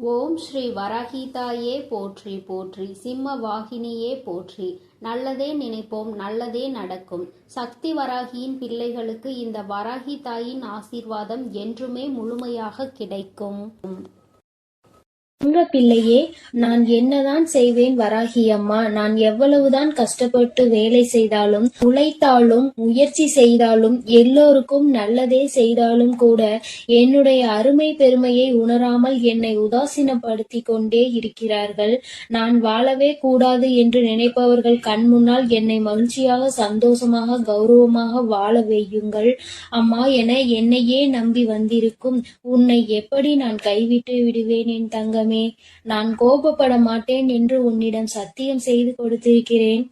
ஓம் ஸ்ரீ வராகிதாயே போற்றி போற்றி, சிம்ம வாகினியே போற்றி. நல்லதே நினைப்போம், நல்லதே நடக்கும். சக்தி வராகியின் பிள்ளைகளுக்கு இந்த வராகி தாயின் ஆசீர்வாதம் என்றுமே முழுமையாக கிடைக்கும். உங்க பிள்ளையே, நான் என்னதான் செய்வேன் வராகி அம்மா. நான் எவ்வளவுதான் கஷ்டப்பட்டு வேலை செய்தாலும், உழைத்தாலும், முயற்சி செய்தாலும், எல்லோருக்கும் நல்லதே செய்தாலும் கூட என்னுடைய அருமை பெருமையை உணராமல் என்னை உதாசீனப்படுத்தி கொண்டே இருக்கிறார்கள். நான் வாழவே கூடாது என்று நினைப்பவர்கள் கண் முன்னால் என்னை மகிழ்ச்சியாக, சந்தோஷமாக, கௌரவமாக வாழ வையுங்கள் அம்மா என என்னையே நம்பி வந்திருக்கும் உன்னை எப்படி நான் கைவிட்டு விடுவேன் என் தங்கமே? நான் கோபப்பட மாட்டேன் என்று உன்னிடம் சத்தியம் செய்து கொடுத்திருக்கிறேன்.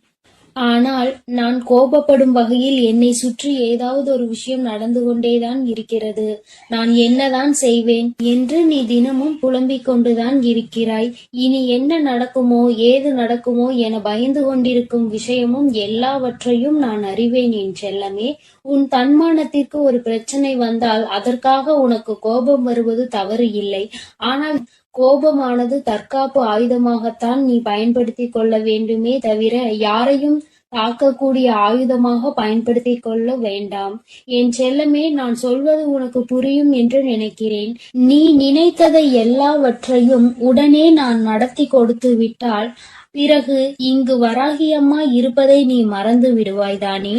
ஆனால் நான் கோபப்படும் வகையில் என்னை சுற்றி ஏதாவது ஒரு விஷயம் நடந்து கொண்டேதான் இருக்கிறது. நான் என்னதான் செய்வேன் என்று நீ தினமும் புலம்பிக் கொண்டுதான் இருக்கிறாய். இனி என்ன நடக்குமோ ஏது நடக்குமோ என பயந்து கொண்டிருக்கும் விஷயமும் எல்லாவற்றையும் நான் அறிவேன் என் செல்லமே. உன் தன்மானத்திற்கு ஒரு பிரச்சனை வந்தால் அதற்காக உனக்கு கோபம் வருவது தவறு இல்லை. ஆனால் கோபமானது தற்காப்பு ஆயுதமாகத்தான் நீ பயன்படுத்தி கொள்ள வேண்டுமே தவிர யாரையும் தாக்கக்கூடிய ஆயுதமாக பயன்படுத்தி கொள்ள வேண்டாம். என் செல்லமே, நான் சொல்வது உனக்கு புரியும் என்று நினைக்கிறேன். நீ நினைத்ததை எல்லாவற்றையும் உடனே நான் நடத்தி கொடுத்து விட்டால் பிறகு இங்கு வராகியம்மா இருப்பதை நீ மறந்து விடுவாய்தானே.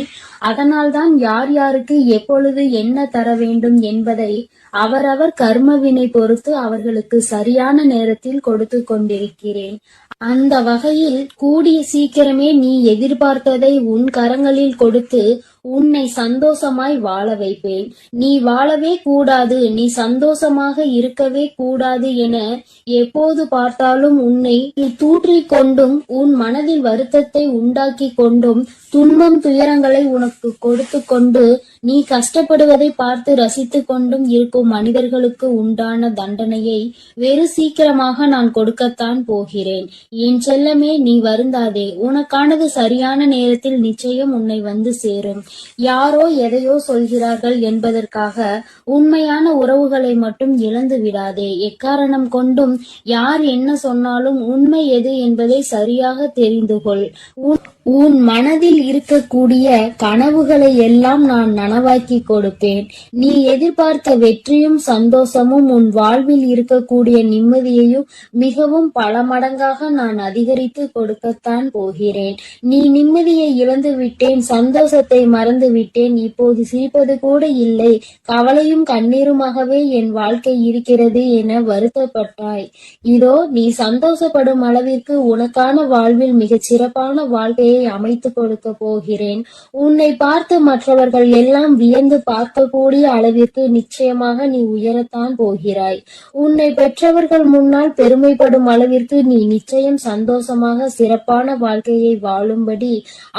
அதனால்தான் யார் யாருக்கு எப்பொழுது என்ன தர வேண்டும் என்பதை அவரவர் கர்மவினை பொறுத்து அவர்களுக்கு சரியான நேரத்தில் கொடுத்து கொண்டிருக்கிறேன். அந்த வகையில் கூடிய சீக்கிரமே நீ எதிர்பார்த்ததை உன் கரங்களில் கொடுத்து உன்னை சந்தோஷமாய் வாழ வைப்பேன். நீ வாழவே கூடாது, நீ சந்தோஷமாக இருக்கவே கூடாது என எப்போது பார்த்தாலும் உன்னை தூற்றிக் கொண்டும் உன் மனதில் வருத்தத்தை உண்டாக்கி கொண்டும் துன்பம் துயரங்களை உனக்கு கொடுத்து கொண்டு நீ கஷ்டப்படுவதை பார்த்து ரசித்து கொண்டும் இருக்கும் மனிதர்களுக்கு உண்டான தண்டனையை வெறு சீக்கிரமாக நான் கொடுக்கத்தான் போகிறேன். என் செல்லமே, நீ வருந்தாதே. உனக்கானது சரியான நேரத்தில் நிச்சயம் உன்னை வந்து சேரும். யாரோ எதையோ சொல்கிறார்கள் என்பதற்காக உண்மையான உறவுகளை மட்டும் இழந்து விடாதே. எக்காரணம் கொண்டும் யார் என்ன சொன்னாலும் உண்மை எது என்பதை சரியாக தெரிந்து கொள். உன் மனதில் இருக்கக்கூடிய கனவுகளை எல்லாம் நான் நனவாக்கி கொடுப்பேன். நீ எதிர்பார்த்த வெற்றியும் சந்தோஷமும் உன் வாழ்வில் இருக்கக்கூடிய நிம்மதியையும் மிகவும் பல மடங்காக நான் அதிகரித்து கொடுக்கத்தான் போகிறேன். நீ நிம்மதியை இழந்து விட்டேன், சந்தோஷத்தை மறந்து விட்டேன், இப்போது சிரிப்பது கூட இல்லை, கவலையும் கண்ணீருமாகவே என் வாழ்க்கை இருக்கிறது என வருத்தப்பட்டாய். இதோ நீ சந்தோஷப்படும் அளவிற்கு உனக்கான வாழ்வில் மிகச் சிறப்பான வாழ்க்கையை அமைத்து கொடுக்க போகிறேன். உன்னை பார்த்து மற்றவர்கள் எல்லாம் வியந்து பார்க்கக்கூடிய அளவிற்கு நிச்சயமாக நீ உயரத்தான் போகிறாய். உன்னை பெற்றவர்கள் முன்னால் பெருமைப்படும் அளவிற்கு நீ நிச்சயம் சந்தோஷமாக சிறப்பான வாழ்க்கையை வாழும்படி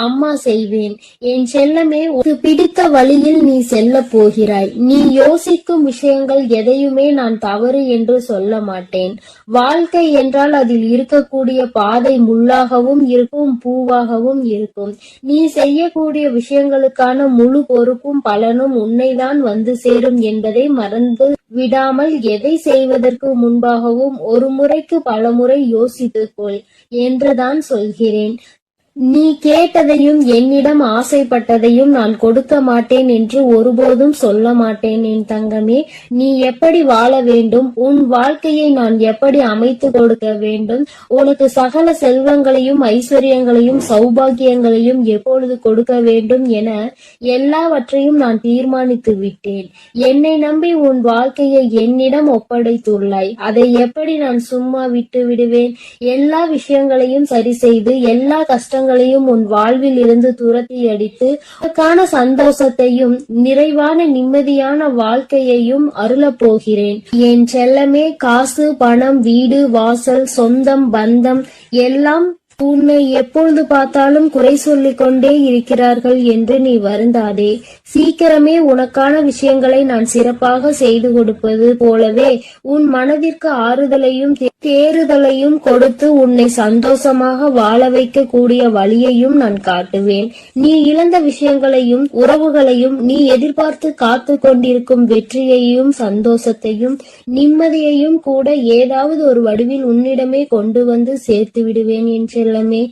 அம்மா செய்வேன். என் செல்லமே, உனக்கு பிடித்த வழியில் நீ செல்ல போகிறாய். நீ யோசிக்கும் விஷயங்கள் எதையுமே நான் தவறு என்று சொல்ல மாட்டேன். வாழ்க்கை என்றால் அதில் இருக்கக்கூடிய பாதை முள்ளாகவும் இருக்கும், பூவாகவும் இருக்கும். நீ செய்யக்கூடிய விஷயங்களுக்கான முழு பொறுப்பும் பலனும் உன்னைதான் வந்து சேரும் என்பதை மறந்து விடாமல் எதை செய்வதற்கு முன்பாகவும் ஒரு முறைக்கு பல முறை யோசித்துக்கொள் என்றுதான் சொல்கிறேன். நீ கேட்டதையும் என்னிடம் ஆசைப்பட்டதையும் நான் கொடுக்க மாட்டேன் என்று ஒருபோதும் சொல்ல மாட்டேன் என் தங்கமே. நீ எப்படி வாழ வேண்டும், உன் வாழ்க்கையை நான் எப்படி அமைத்து கொடுக்க வேண்டும், உனக்கு சகல செல்வங்களையும் ஐஸ்வர்யங்களையும் சௌபாகியங்களையும் எப்பொழுது கொடுக்க வேண்டும் என எல்லாவற்றையும் நான் தீர்மானித்து விட்டேன். என்னை நம்பி உன் வாழ்க்கையை என்னிடம் ஒப்படைத்துள்ளாய். அதை எப்படி நான் சும்மா விட்டு விடுவேன்? எல்லா விஷயங்களையும் சரி செய்து எல்லா கஷ்டங்களையும் உன் வாழ்வில் இருந்து துரத்தி அடித்து உனக்கான சந்தோஷத்தையும் நிறைவான நிம்மதியான வாழ்க்கையையும் அருளப் போகிறேன். என் செல்லமே, காசு பணம் வீடு வாசல் சொந்தம் பந்தம் எல்லாம் உன்னை எப்பொழுது பார்த்தாலும் குறை சொல்லிக் கொண்டே இருக்கிறார்கள் என்று நீ வருந்தாதே. சீக்கிரமே உனக்கான விஷயங்களை நான் சிறப்பாக செய்து கொடுப்பது போலவே உன் மனதிற்கு ஆறுதலையும் தேறுதலையும் கொடுத்து உன்னை சந்தோஷமாக வாழ வைக்க கூடிய வழியையும் நான் காட்டுவேன். நீ இழந்த விஷயங்களையும் உறவுகளையும், நீ எதிர்பார்த்து காத்து கொண்டிருக்கும் வெற்றியையும் சந்தோஷத்தையும் நிம்மதியையும் கூட ஏதாவது ஒரு வடிவில் உன்னிடமே கொண்டு வந்து சேர்த்து விடுவேன் என் செல்லமே.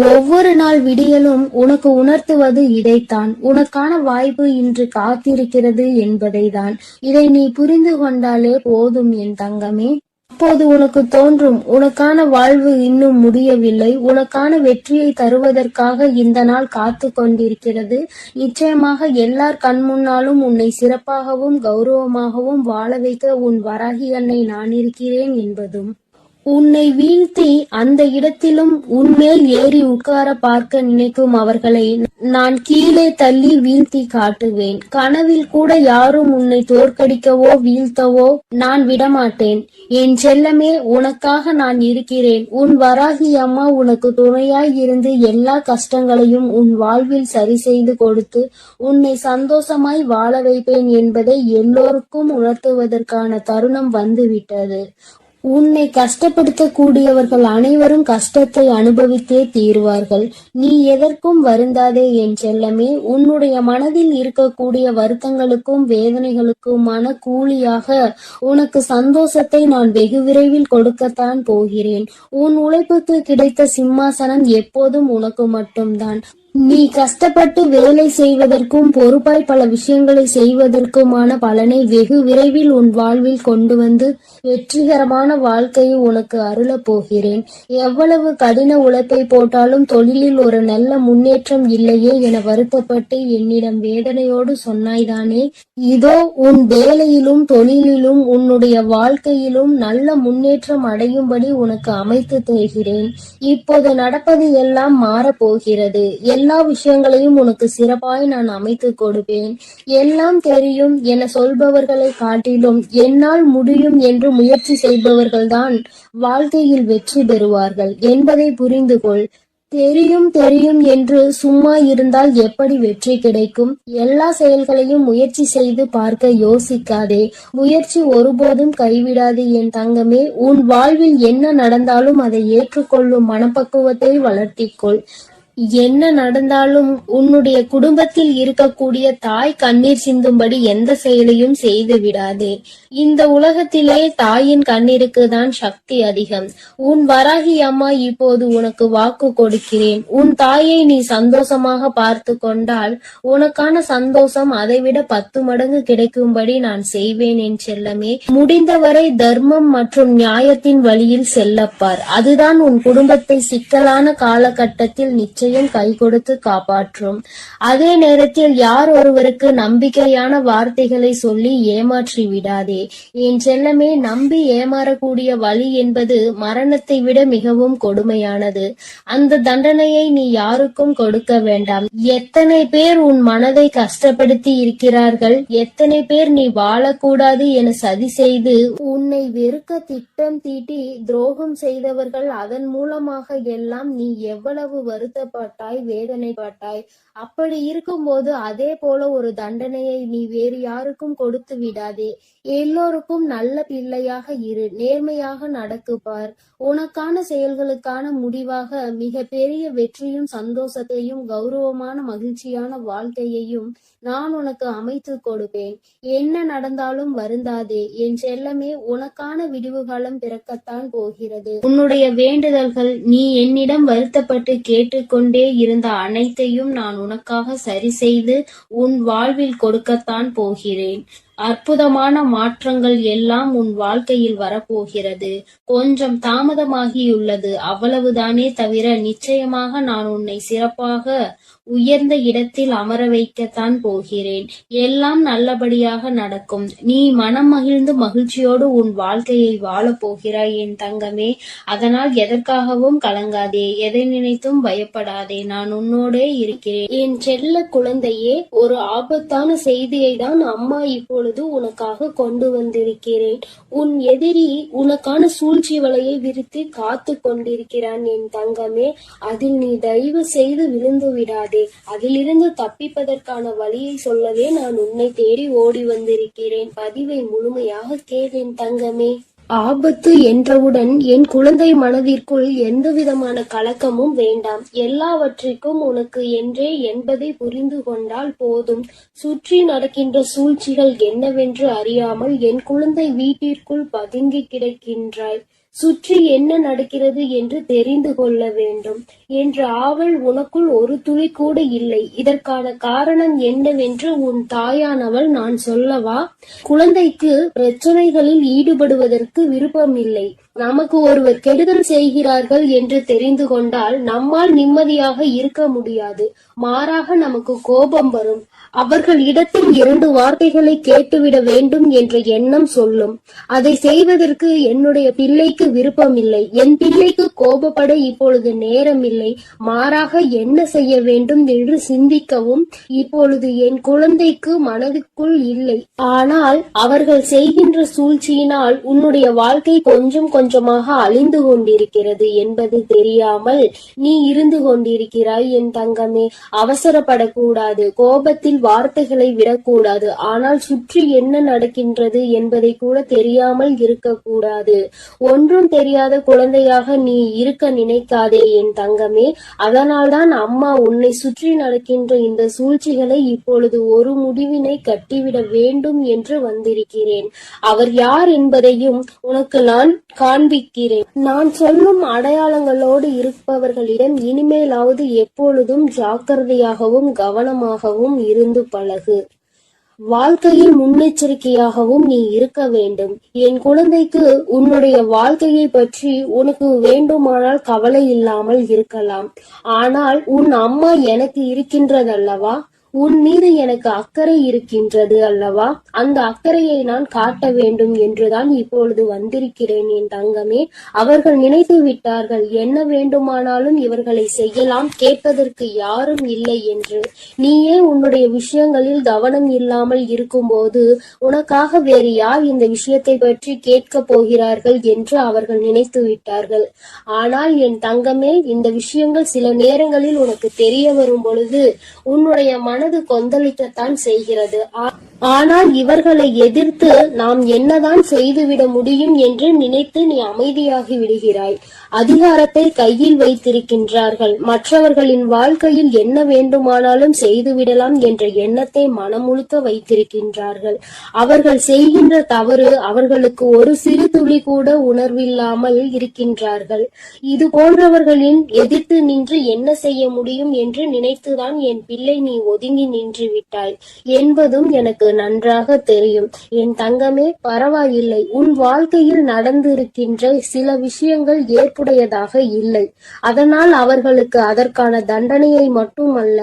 ஒவ்வொரு நாள் விடியலும் உனக்கு உணர்த்துவது இதைத்தான். உனக்கான வாய்ப்பு இன்று காத்திருக்கிறது என்பதை தான். இதை நீ புரிந்து கொண்டாலே போதும் என் தங்கமே. அப்போது உனக்கு தோன்றும், உனக்கான வாழ்வு இன்னும் முடியவில்லை, உனக்கான வெற்றியை தருவதற்காக இந்த நாள் காத்து கொண்டிருக்கிறது. நிச்சயமாக எல்லார் கண் முன்னாலும் உன்னை சிறப்பாகவும் கௌரவமாகவும் வாழ வைக்க உன் வராகி அன்னை நான் இருக்கிறேன் என்பதும். உன்னை வீழ்த்தி அந்த இடத்திலும் உன்மேல் ஏறி உட்கார பார்க்க நினைக்கும் அவர்களை நான் கீழே தள்ளி வீழ்த்தி காட்டுவேன். கனவில் கூட யாரும் உன்னை தோற்கடிக்கவோ வீழ்த்தவோ நான் விடமாட்டேன். என் செல்லமே, உனக்காக நான் இருக்கிறேன். உன் வராகி அம்மா உனக்கு துணையாய் இருந்து எல்லா கஷ்டங்களையும் உன் வாழ்வில் சரி செய்து கொடுத்து உன்னை சந்தோஷமாய் வாழ வைப்பேன் என்பதை எல்லோருக்கும் உணர்த்துவதற்கான தருணம் வந்துவிட்டது. உன்னை கஷ்டப்படுத்தக்கூடியவர்கள் அனைவரும் கஷ்டத்தை அனுபவித்தே தீருவார்கள். நீ எதற்கும் வருந்தாதே என் செல்லமே. உன்னுடைய மனதில் இருக்கக்கூடிய வருத்தங்களுக்கும் வேதனைகளுக்குமான கூலியாக உனக்கு சந்தோஷத்தை நான் வெகு விரைவில் கொடுக்கத்தான் போகிறேன். உன் உழைப்புக்கு கிடைத்த சிம்மாசனம் எப்போதும் உனக்கு மட்டும்தான். நீ கஷ்டப்பட்டு வேலை செய்வதற்கும் பொறுப்பாய் பல விஷயங்களை செய்வதற்குமான பலனை வெகு விரைவில் உன் வாழ்வில் கொண்டு வந்து வெற்றிகரமான வாழ்க்கையை உனக்கு அருளப் போகிறேன். எவ்வளவு கடின உழைப்பை போட்டாலும் தொழிலில் ஒரு நல்ல முன்னேற்றம் இல்லையே என வருத்தப்பட்டு என்னிடம் வேதனையோடு சொன்னாய்தானே. இதோ உன் வேலையிலும் தொழிலிலும் உன்னுடைய வாழ்க்கையிலும் நல்ல முன்னேற்றம் அடையும்படி உனக்கு அமைத்து தருகிறேன். இப்போது நடப்பது எல்லாம் மாறப்போகிறது. எல்லா விஷயங்களையும் உனக்கு சிறப்பாய் நான் அமைத்து கொடுப்பேன். எல்லாம் தெரியும் என சொல்பவர்களை காட்டிலும் என்னால் முடியும் என்று முயற்சி செய்பவர்கள்தான் வாழ்க்கையில் வெற்றி பெறுவார்கள் என்பதை புரிந்து கொள். தெரியும் தெரியும் என்று சும்மா இருந்தால் எப்படி வெற்றி கிடைக்கும்? எல்லா செயல்களையும் முயற்சி செய்து பார்க்க யோசிக்காதே. முயற்சி ஒருபோதும் கைவிடாது என் தங்கமே. உன் வாழ்வில் என்ன நடந்தாலும் அதை ஏற்றுக்கொள்ளும் மனப்பக்குவத்தை வளர்த்திக்கொள். என்ன நடந்தாலும் உன்னுடைய குடும்பத்தில் இருக்கக்கூடிய தாய் கண்ணீர் சிந்தும்படி எந்த செயலையும் செய்து விடாதே. இந்த உலகத்திலே தாயின் கண்ணீருக்கு தான் சக்தி அதிகம். உன் வராகி அம்மா இப்போது உனக்கு வாக்கு கொடுக்கிறேன். உன் தாயை நீ சந்தோஷமாக பார்த்து கொண்டால் உனக்கான சந்தோஷம் அதைவிட 10 மடங்கு கிடைக்கும்படி நான் செய்வேன் என் செல்லமே. முடிந்தவரை தர்மம் மற்றும் நியாயத்தின் வழியில் செல்லப்பார். அதுதான் உன் குடும்பத்தை சிக்கலான காலகட்டத்தில் நிச்சயம் கை கொடுத்து காப்பாற்றும். அதே நேரத்தில் யார் ஒருவருக்கு நம்பிக்கையான வார்த்தைகளை சொல்லி ஏமாற்றி விடாதே என் செல்லமே. நம்பி ஏமாறக்கூடிய வழி என்பது மரணத்தை விட மிகவும் கொடுமையானது. அந்த தண்டனையை நீ யாருக்கும் கொடுக்க வேண்டாம். எத்தனை பேர் உன் மனதை கஷ்டப்படுத்தி இருக்கிறார்கள், எத்தனை பேர் நீ வாழக்கூடாது என சதி செய்து உன்னை வெறுக்க திட்டம் தீட்டி துரோகம் செய்தவர்கள். அதன் மூலமாக எல்லாம் நீ எவ்வளவு வருத்தப்பட்டாய், வேதனைப்பட்டாய். அப்படி இருக்கும்போது அதே போல ஒரு தண்டனையை நீ வேறு யாருக்கும் கொடுத்து விடாதே. எல்லோருக்கும் நல்ல பிள்ளையாக இரு, நேர்மையாக நடக்குப்பார். உனக்கான செயல்களுக்கான முடிவாக மிக பெரிய வெற்றியும் சந்தோஷத்தையும் கௌரவமான மகிழ்ச்சியான வாழ்க்கையையும் நான் உனக்கு அமைத்து கொடுப்பேன். என்ன நடந்தாலும் வருந்தாதே என் செல்லமே. உனக்கான விடிவு காலம் பிறக்கத்தான் போகிறது. உன்னுடைய வேண்டுதல்கள், நீ என்னிடம் வருத்தப்பட்டு கேட்டுக்கொண்டே இருந்த அனைத்தையும் நான் உனக்காக சரி செய்து உன் வாழ்வில் கொடுக்கத்தான் போகிறேன். அற்புதமான மாற்றங்கள் எல்லாம் உன் வாழ்க்கையில் வரப்போகிறது. கொஞ்சம் தாமதமாகியுள்ளது, அவ்வளவுதானே தவிர நிச்சயமாக நான் உன்னை சிறப்பாக உயர்ந்த இடத்தில் அமர வைக்கத்தான் போகிறேன். எல்லாம் நல்லபடியாக நடக்கும். நீ மனம் மகிழ்ந்து மகிழ்ச்சியோடு உன் வாழ்க்கையை வாழப் போகிறாய் என் தங்கமே. அதனால் எதற்காகவும் கலங்காதே, எதை நினைத்தும் பயப்படாதே. நான் உன்னோடே இருக்கிறேன். என் செல்ல குழந்தையே, ஒரு ஆபத்தான செய்தியை தான் அம்மா இப்பொழுது இப்பொழுது உனக்காக கொண்டு வந்திருக்கிறேன். உன் எதிரி உனக்கான சூழ்ச்சி வலையை விரித்து காத்து கொண்டிருக்கிறான் என் தங்கமே. அதில் நீ தயவு செய்து விழுந்து விடாதே. அதிலிருந்து தப்பிப்பதற்கான வழியை சொல்லவே நான் உன்னை தேடி ஓடி வந்திருக்கிறேன். பதிவை முழுமையாக கேள் என் தங்கமே. ஆபத்து என்றவுடன் என் குழந்தை மனதிற்குள் எந்த விதமான கலக்கமும் வேண்டாம். எல்லாவற்றிற்கும் உனக்கு என்றே என்பதை புரிந்து கொண்டால் போதும். சுற்றி நடக்கின்ற சூழ்ச்சிகள் என்னவென்று அறியாமல் என் குழந்தை வீட்டிற்குள் பதுங்கி கிடக்கின்றாய். சுற்றி என்ன நடக்கிறது என்று தெரிந்து கொள்ள வேண்டும் என்ற ஆவல் உனக்குள் ஒரு துளி கூட இல்லை. இதற்கான காரணம் என்னவென்று உன் தாயானவள் நான் சொல்லவா? குழந்தைக்கு பிரச்சனைகளில் ஈடுபடுவதற்கு விருப்பமில்லை. நமக்கு ஒருவர் கெடுதல் செய்கிறார்கள் என்று தெரிந்து கொண்டால் நம்மால் நிம்மதியாக இருக்க முடியாது. மாறாக நமக்கு கோபம் வரும். அவர்கள் இடத்தில் 2 வார்த்தைகளை கேட்டுவிட வேண்டும் என்ற எண்ணம் சொல்லும். அதை செய்வதற்கு என்னுடைய பிள்ளைக்கு விருப்பமில்லை. என் பிள்ளைக்கு கோபப்பட இப்பொழுது நேரமில்லை. மாறாக என்ன செய்ய வேண்டும் என்று சிந்திக்கவும் இப்பொழுது என் குழந்தைக்கு மனதுக்குள் இல்லை. ஆனால் அவர்கள் செய்கின்ற சூழ்ச்சியினால் உன்னுடைய வாழ்க்கை கொஞ்சம் கொஞ்சமாக அழிந்து கொண்டிருக்கிறது என்பது தெரியாமல் நீ இருந்து கொண்டிருக்கிறாய் என் தங்கமே. அவசரப்படக்கூடாது. கோபத்தில் வார்த்தைகளை விடக்கூடாது. ஆனால் சுற்றி என்ன நடக்கின்றது என்பதை கூட தெரியாமல் இருக்கக்கூடாது. ஒன்றும் தெரியாத குழந்தையாக நீ இருக்க நினைக்காதே என் தங்கமே. அதனால்தான் அம்மா உன்னை சுற்றி நடக்கின்ற இந்த சூழ்ச்சிகளை இப்பொழுது ஒரு முடிவினை கட்டிவிட வேண்டும் என்று வந்திருக்கிறேன். அவர் யார் என்பதையும் உனக்கு நான் காண்பிக்கிறேன். நான் சொல்லும் அடையாளங்களோடு இருப்பவர்களிடம் இனிமேலாவது எப்பொழுதும் ஜாக்கிரதையாகவும் கவனமாகவும் இருந்து பழகு. வாழ்க்கையில் முன்னெச்சரிக்கையாகவும் நீ இருக்க வேண்டும். என் குழந்தைக்கு உன்னுடைய வாழ்க்கையை பற்றி உனக்கு வேண்டுமானால் கவலை இல்லாமல் இருக்கலாம். ஆனால் உன் அம்மா எனக்கு இருக்கின்றதல்லவா? உன் மீது எனக்கு அக்கறை இருக்கின்றது அல்லவா? அந்த அக்கறையை நான் காட்ட வேண்டும் என்றுதான் இப்பொழுது வந்திருக்கிறேன் என் தங்கமே. அவர்கள் நினைத்து விட்டார்கள் என்ன வேண்டுமானாலும் இவர்களை செய்யலாம், கேட்பதற்கு யாரும் இல்லை என்று. நீயே உன்னுடைய விஷயங்களில் கவனம் இல்லாமல் இருக்கும்போது உனக்காக வேறு யார் இந்த விஷயத்தை பற்றி கேட்க போகிறார்கள் என்று அவர்கள் நினைத்து விட்டார்கள். ஆனால் என் தங்கமே, இந்த விஷயங்கள் சில நேரங்களில் உனக்கு தெரிய வரும் பொழுது உன்னுடைய மனது கொந்தளிக்கத்தான் செய்கிறது. ஆனால் இவர்களை எதிர்த்து நாம் என்னதான் செய்துவிட முடியும் என்று நினைத்து நீ அமைதியாகி விடுகிறாய். அதிகாரத்தை கையில் வைத்திருக்கின்றார்கள். மற்றவர்களின் வாழ்க்கையில் என்ன வேண்டுமானாலும் செய்துவிடலாம் என்ற எண்ணத்தை மனமுழுக்க வைத்திருக்கின்றார்கள். அவர்கள் செய்கின்ற தவறு அவர்களுக்கு ஒரு சிறு துளி கூட உணர்வில்லாமல் இருக்கின்றார்கள். இது போன்றவர்களின் எதிர்த்து நின்று என்ன செய்ய முடியும் என்று நினைத்துதான் என் பிள்ளை நீ ஒதுங்கி நின்று விட்டாய் என்பதும் எனக்கு நன்றாக தெரியும். என் தங்கமே, பரவாயில்லை. உன் வாழ்க்கையில் நடந்திருக்கின்ற சில விஷயங்கள் ஏற்புடையதாக இல்லை. அதனால் அவர்களுக்கு அதற்கான தண்டனையை மட்டுமல்ல,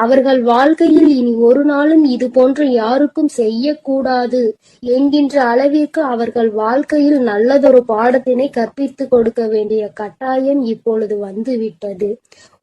அவர்கள் வாழ்க்கையில் இனி ஒரு நாளும் இது போன்று யாருக்கும் செய்யக்கூடாது என்கின்ற அளவிற்கு அவர்கள் வாழ்க்கையில் நல்லதொரு பாடத்தினை கற்பித்து கொடுக்க வேண்டிய கட்டாயம் இப்பொழுது வந்துவிட்டது.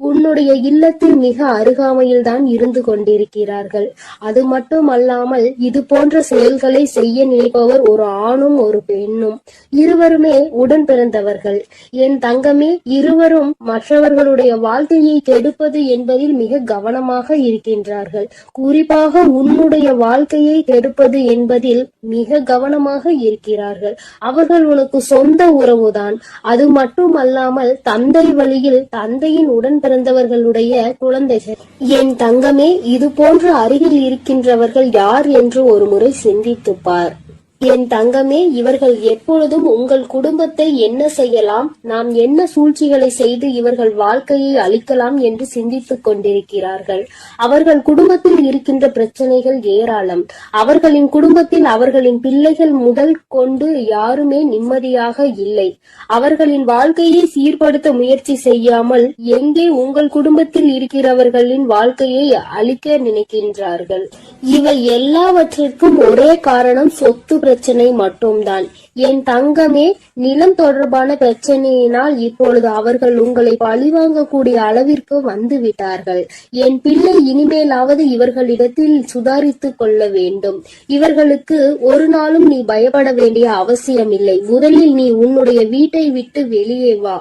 உன்னுடைய இல்லத்தில் மிக அருகாமையில் தான் இருந்து கொண்டிருக்கிறார்கள். அது மட்டுமல்லாமல் இது போன்ற செயல்களை செய்ய நினைப்பவர் ஒரு ஆணும் ஒரு பெண்ணும். இருவருமே உடன் பிறந்தவர்கள். என் தங்கமே, இருவரும் மற்றவர்களுடைய வாழ்க்கையை கெடுப்பது என்பதில் மிக கவனமாக இருக்கின்றார்கள். குறிப்பாக உன்னுடைய வாழ்க்கையை கெடுப்பது என்பதில் மிக கவனமாக இருக்கிறார்கள். அவர்கள் உனக்கு சொந்த உறவுதான். அது மட்டுமல்லாமல் தந்தை வழியில் தந்தையின் உடன் பிறந்தவர்களுடைய குழந்தைகள். என் தங்கமே, இது போன்ற அருகில் இருக்கின்றவர்கள் யார் என்று ஒரு முறை சிந்தித்துப் பார். என் தங்கமே, இவர்கள் எப்பொழுதும் உங்கள் குடும்பத்தை என்ன செய்யலாம், நாம் என்ன சூழ்ச்சிகளை செய்து இவர்கள் வாழ்க்கையை அழிக்கலாம் என்று சிந்தித்துக் கொண்டிருக்கிறார்கள். அவர்கள் குடும்பத்தில் இருக்கின்ற பிரச்சனைகள் ஏராளம். அவர்களின் குடும்பத்தில் அவர்களின் பிள்ளைகள் முதல் கொண்டு யாருமே நிம்மதியாக இல்லை. அவர்களின் வாழ்க்கையை சீர்படுத்த முயற்சி செய்யாமல் எங்கே உங்கள் குடும்பத்தில் இருக்கிறவர்களின் வாழ்க்கையை அழிக்க நினைக்கின்றார்கள். இவை எல்லாவற்றிற்கும் ஒரே காரணம் சொத்து பிரச்சனை மட்டும்தான். என் தங்கமே, நிலம் தொடர்பான பிரச்சனையினால் இப்பொழுது அவர்கள் உங்களை பழிவாங்கக்கூடிய அளவிற்கு வந்து விட்டார்கள். என் பிள்ளை, இனிமேலாவது இவர்களிடத்தில் சுதாரித்துக் கொள்ள வேண்டும். இவர்களுக்கு ஒரு நாளும் நீ பயப்பட வேண்டிய அவசியமில்லை. முதலில் நீ உன்னுடைய வீட்டை விட்டு வெளியே வா.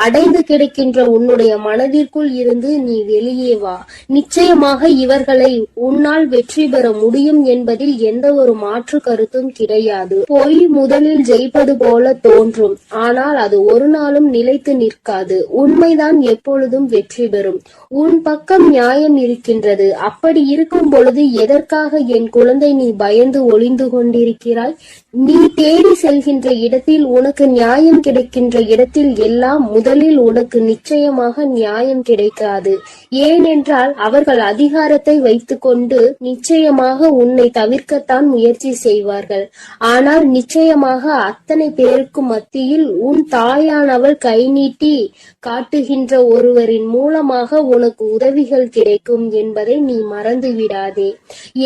அடைந்து கிடக்கின்ற உன்னுடைய மனதிற்குள் இருந்து நீ வெளியே வா. நிச்சயமாக இவர்களை உன்னால் வெற்றி பெற முடியும் என்பதில் எந்த ஒரு மாற்று கருத்தும் கிடையாது. பொய் முதலில் ஜெயிப்பது போல தோன்றும், ஆனால் அது ஒரு நாளும் நிலைத்து நிற்காது. உண்மைதான் எப்பொழுதும் வெற்றி பெறும். உன் பக்கம் நியாயம் இருக்கின்றது. அப்படி இருக்கும் பொழுது எதற்காக என் குழந்தை நீ பயந்து ஒளிந்து கொண்டிருக்கிறாய்? நீ தேடி செல்கின்ற இடத்தில், உனக்கு நியாயம் கிடைக்கின்ற இடத்தில் எல்லாம் முதலில் உனக்கு நிச்சயமாக நியாயம் கிடைக்காது. ஏனென்றால் அவர்கள் அதிகாரத்தை வைத்துக்கொண்டு நிச்சயமாக உன்னை தவிர்க்கத்தான் முயற்சி செய்வார்கள். ஆனால் நிச்சயமாக அத்தனை பேருக்கு மத்தியில் உன் தாயானவள் கை நீட்டி காட்டுகின்ற ஒருவரின் மூலமாக உனக்கு உதவிகள் கிடைக்கும் என்பதை நீ மறந்து விடாதே.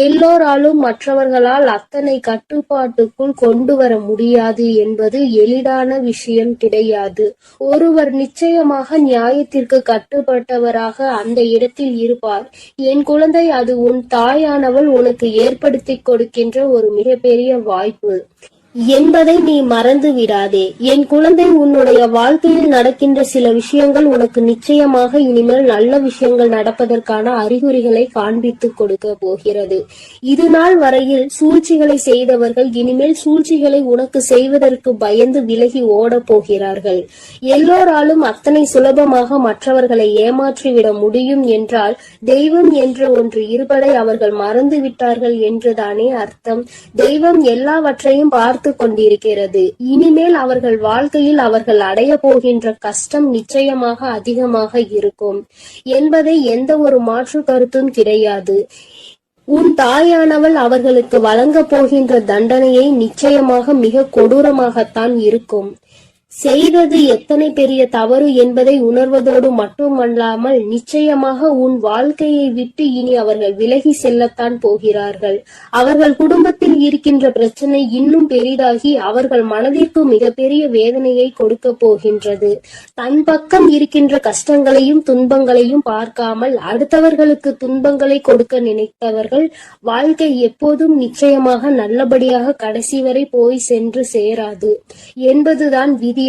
எல்லோராலும் மற்றவர்களால் அத்தனை கட்டுப்பாட்டுக்குள் கொண்டு வர முடியாது என்பது எளிதான விஷயம் கிடையாது. ஒருவர் நிச்சயமாக நியாயத்திற்கு கட்டுப்பட்டவராக அந்த இடத்தில் இருப்பார். என் குழந்தை, அது உன் தாயானவள் உனக்கு ஏற்படுத்தி கொடுக்கின்ற ஒரு மிகப்பெரிய வாய்ப்பு என்பதை நீ மறந்து விடாதே. என் குழந்தை, உன்னுடைய வாழ்க்கையில் நடக்கின்ற சில விஷயங்கள் உனக்கு நிச்சயமாக இனிமேல் நல்ல விஷயங்கள் நடப்பதற்கான அறிகுறிகளை காண்பித்து கொடுக்க போகிறது. இது நாள் வரையில் சூழ்ச்சிகளை செய்தவர்கள் இனிமேல் சூழ்ச்சிகளை உனக்கு செய்வதற்கு பயந்து விலகி ஓட போகிறார்கள். எல்லோராலும் அத்தனை சுலபமாக மற்றவர்களை ஏமாற்றிவிட முடியும் என்றால் தெய்வம் என்று ஒன்று இருப்பதை அவர்கள் மறந்து விட்டார்கள் என்றுதானே அர்த்தம். தெய்வம் எல்லாவற்றையும் பார்த்து கொண்டிருக்கிறது. இனிமேல் அவர்கள் வாழ்க்கையில் அவர்கள் அடைய போகின்ற கஷ்டம் நிச்சயமாக அதிகமாக இருக்கும் என்பதை எந்த ஒரு மாற்று கருத்தும் கிடையாது. உன் தாயானவள் அவர்களுக்கு வழங்க போகின்ற தண்டனையை நிச்சயமாக மிக கொடூரமாகத்தான் இருக்கும். செய்தது எத்தனை பெரிய தவறு என்பதை உணர்வதோடு மட்டுமல்லாமல் நிச்சயமாக உன் வாழ்க்கையை விட்டு இனி அவர்கள் விலகி செல்லத்தான் போகிறார்கள். அவர்கள் குடும்பத்தில் இருக்கின்ற பிரச்சனை இன்னும் பெரிதாகி அவர்கள் மனதிற்கு மிகப்பெரிய வேதனையை கொடுக்க போகின்றது. தன் பக்கம் இருக்கின்ற கஷ்டங்களையும் துன்பங்களையும் பார்க்காமல் அடுத்தவர்களுக்கு துன்பங்களை கொடுக்க நினைத்தவர்கள் வாழ்க்கை எப்போதும் நிச்சயமாக நல்லபடியாக கடைசி வரை போய் சென்று சேராது என்பதுதான் விதியாகும்.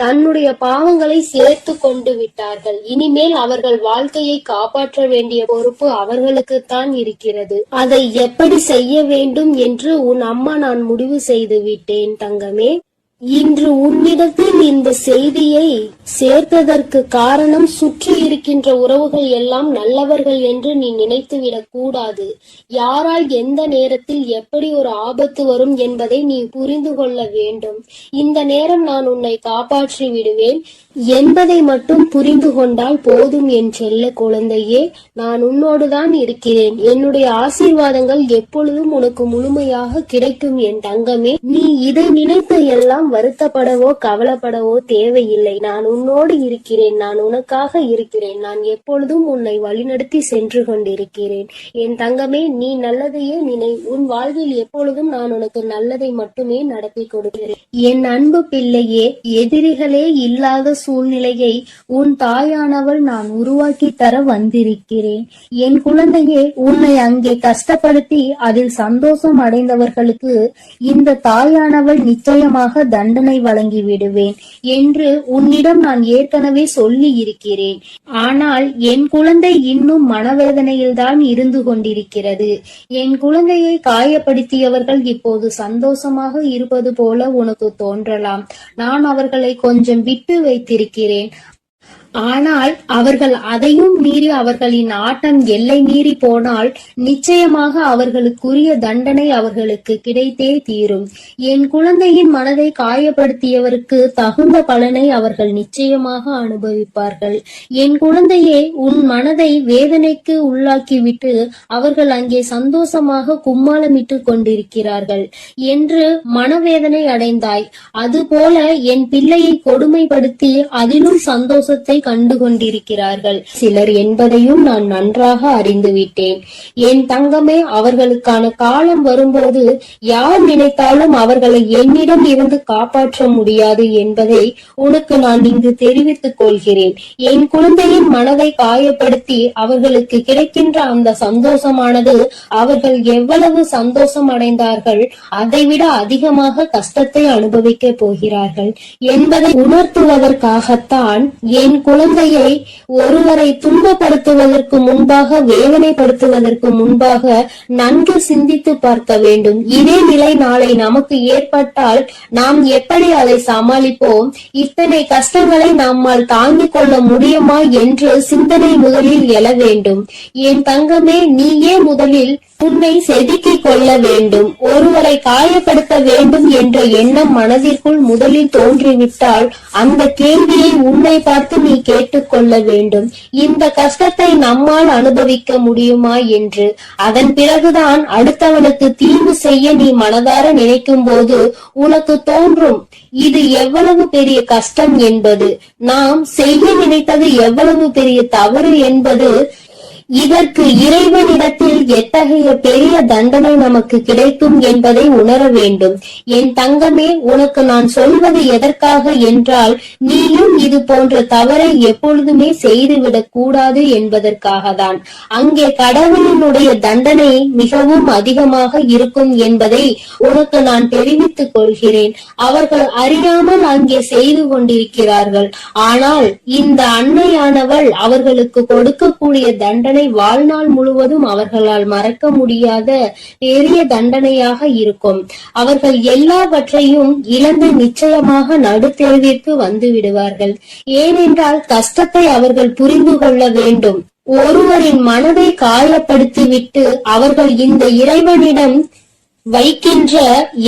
தன்னுடைய பாவங்களை சேர்த்து கொண்டு விட்டார்கள். இனிமேல் அவர்கள் வாழ்க்கையை காப்பாற்ற வேண்டிய பொறுப்பு அவர்களுக்குத்தான் இருக்கிறது. அதை எப்படி செய்ய வேண்டும் என்று உன் அம்மா நான் முடிவு செய்து விட்டேன் தங்கமே. இன்று உன்னிடத்தில் இந்த செய்தியை சேர்த்ததற்கு காரணம், சுற்றி இருக்கின்ற உறவுகள் எல்லாம் நல்லவர்கள் என்று நீ நினைத்துவிடக் கூடாது. யாரால் எந்த நேரத்தில் எப்படி ஒரு ஆபத்து வரும் என்பதை நீ புரிந்து கொள்ள வேண்டும். இந்த நேரம் நான் உன்னை காப்பாற்றி விடுவேன் என்பதை மட்டும் புரிந்து கொண்டால் போதும் என் செல்ல குழந்தையே. நான் உன்னோடுதான் இருக்கிறேன். என்னுடைய ஆசீர்வாதங்கள் எப்பொழுதும் உனக்கு முழுமையாக கிடைக்கும் என் தங்கமே. நீ இதை நினைத்து எல்லாம் வருத்தப்படவோ கவலைப்படவோ தேவையில்லை. நான் உன்னோடு இருக்கிறேன். நான் உனக்காக இருக்கிறேன். நான் எப்பொழுதும் உன்னை வழிநடத்தி சென்று கொண்டிருக்கிறேன் என் தங்கமே. நீ நல்லதையே நினை. உன் வாழ்வில் எப்பொழுதும் நான் உனக்கு நல்லதை மட்டுமே நடத்தி கொடுக்கிறேன். என் அன்பு பிள்ளையே, எதிரிகளே இல்லாத சூழ்நிலையை உன் தாயானவள் நான் உருவாக்கி தர வந்திருக்கிறேன். என் குழந்தையே, உன்னை அங்கே கஷ்டப்படுத்தி அதில் சந்தோஷம் அடைந்தவர்களுக்கு இந்த தாயானவள் நிச்சயமாக தண்டனை வழங்கி விடுவேன் என்று உன்னிடம் நான் ஏற்கனவே சொல்லி இருக்கிறேன். ஆனால் என் குழந்தை இன்னும் மனவேதனையில்தான் இருந்து கொண்டிருக்கிறது. என் குழந்தையை காயப்படுத்தியவர்கள் இப்போது சந்தோஷமாக இருப்பது போல உனக்கு தோன்றலாம். நான் அவர்களை கொஞ்சம் விட்டு வைத்திருக்கிறேன். ஆனால் அவர்கள் அதையும் மீறி அவர்களின் ஆட்டம் எல்லை மீறி போனால் நிச்சயமாக அவர்களுக்குரிய தண்டனை அவர்களுக்கு கிடைத்தே தீரும். என் குழந்தையின் மனதை காயப்படுத்தியவருக்கு தகுந்த பலனை அவர்கள் நிச்சயமாக அனுபவிப்பார்கள். என் குழந்தையே, உன் மனதை வேதனைக்கு உள்ளாக்கிவிட்டு அவர்கள் அங்கே சந்தோஷமாக கும்மாளமிட்டு கொண்டிருக்கிறார்கள் என்று மனவேதனை அடைந்தாய். அதுபோல என் பிள்ளையை கொடுமைப்படுத்தி அதிலும் சந்தோஷத்தை கண்டு கொண்டிருக்கிறார்கள் சிலர் என்பதையும் நான் நன்றாக அறிந்துவிட்டேன். என் தங்கமே, அவர்களுக்கான காலம் வரும்போது யார் நினைத்தாலும் அவர்களை என்னிடம் இருந்து காப்பாற்ற முடியாது என்பதை உனக்கு நான் இங்கு தெரிவித்துக் கொள்கிறேன். என் குழந்தையின் மனதை காயப்படுத்தி அவர்களுக்கு கிடைக்கின்ற அந்த சந்தோஷமானது அவர்கள் எவ்வளவு சந்தோஷம் அடைந்தார்கள் அதைவிட அதிகமாக கஷ்டத்தை அனுபவிக்க போகிறார்கள் என்பதை உணர்த்துவதற்காகத்தான் என் குழந்தையை ஒருவரை துன்பப்படுத்துவதற்கு முன்பாக, வேதனைப்படுத்துவதற்கு முன்பாக நன்கு சிந்தித்து பார்க்க வேண்டும். இதே நிலை நாளை நமக்கு ஏற்பட்டால் நாம் எப்படி அதை சமாளிப்போம்? இத்தனை கஷ்டங்களை நம்மால் தாங்கிக் கொள்ள முடியுமா என்று சிந்தனை முதலில் எழ வேண்டும். என் தங்கமே, நீயே முதலில் உன்னை செதுக்கிக் கொள்ள வேண்டும். ஒருவரை காயப்படுத்த வேண்டும் என்ற எண்ணம் மனதிற்குள் முதலில் தோன்றிவிட்டால் அந்த கேள்வியை உன்னை பார்த்து நீ கேட்டுக்கொள்ள வேண்டும். இந்த கஷ்டத்தை நம்மால் அனுபவிக்க முடியுமா என்று. அதன் பிறகுதான் அடுத்தவனுக்கு தீங்கு செய்ய நீ மனதார நினைக்கும் போது உனக்கு தோன்றும் இது எவ்வளவு பெரிய கஷ்டம் என்பது, நாம் செய்ய நினைத்தது எவ்வளவு பெரிய தவறு என்பது. இதற்கு இறைவனிடத்தில் எத்தகைய பெரிய தண்டனை நமக்கு கிடைக்கும் என்பதை உணர வேண்டும். என் தங்கமே, உனக்கு நான் சொல்வது எதற்காக என்றால், நீயும் இது போன்ற தவறை எப்பொழுதுமே செய்துவிடக் கூடாது என்பதற்காகத்தான். அங்கே கடவுளினுடைய தண்டனை மிகவும் அதிகமாக இருக்கும் என்பதை உனக்கு நான் தெரிவித்துக் கொள்கிறேன். அவர்கள் அறியாமல் அங்கே செய்து கொண்டிருக்கிறார்கள். ஆனால் இந்த அன்னையானவள் அவர்களுக்கு கொடுக்கக்கூடிய தண்டனை வாழ்நாள் முழுவதும் அவர்களால் மறக்க முடியாத பெரிய தண்டனையாக இருக்கும். அவர்கள் எல்லாவற்றையும் இழந்து நிச்சயமாக நடுத்தெருவிற்கு வந்து விடுவார்கள். ஏனென்றால் கஷ்டத்தை அவர்கள் புரிந்து கொள்ள வேண்டும். ஒருவரின் மனதை காயப்படுத்திவிட்டு அவர்கள் இந்த இறைவனிடம் வைக்கின்ற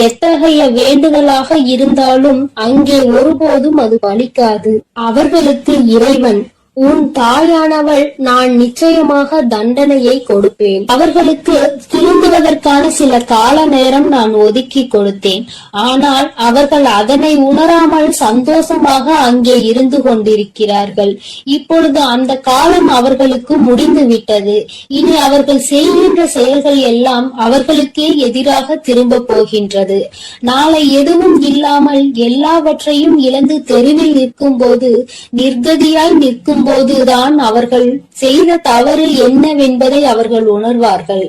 எத்தகைய வேண்டுதலாக இருந்தாலும் அங்கே ஒருபோதும் அது பலிக்காது. அவர்களுக்கு இறைவன், உன் தாயானவள் நான் நிச்சயமாக தண்டனையை கொடுப்பேன். அவர்களுக்கு திருந்துவதற்கான சில கால நேரம் நான் ஒதுக்கி கொடுத்தேன். ஆனால் அவர்கள் அதனை உணராமல் சந்தோஷமாக அங்கே இருந்து கொண்டிருக்கிறார்கள். இப்பொழுது அந்த காலம் அவர்களுக்கு முடிந்து விட்டது. இனி அவர்கள் செய்கின்ற செயல்கள் எல்லாம் அவர்களுக்கே எதிராக திரும்ப போகின்றது. நாளை எதுவும் இல்லாமல் எல்லாவற்றையும் இழந்து தெருவில் நிற்கும் போது, நிர்கதியாய் நிற்கும் போதுதான் அவர்கள் செய்த தவறு என்னவென்பதை அவர்கள் உணர்வார்கள்.